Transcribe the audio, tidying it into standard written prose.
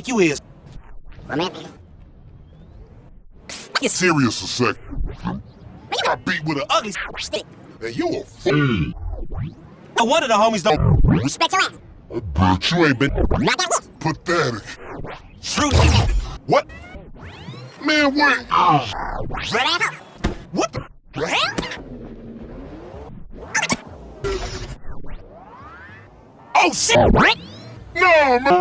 think you is? Romantic. Get Serious a sec. You got beat with an ugly stick. And you a fool. No wonder the homies don't Respect your ass. I bet you ain't been Not that much. pathetic. shoot. What? Man, wait. Red asshole. What the hell? Oh shit! No, man.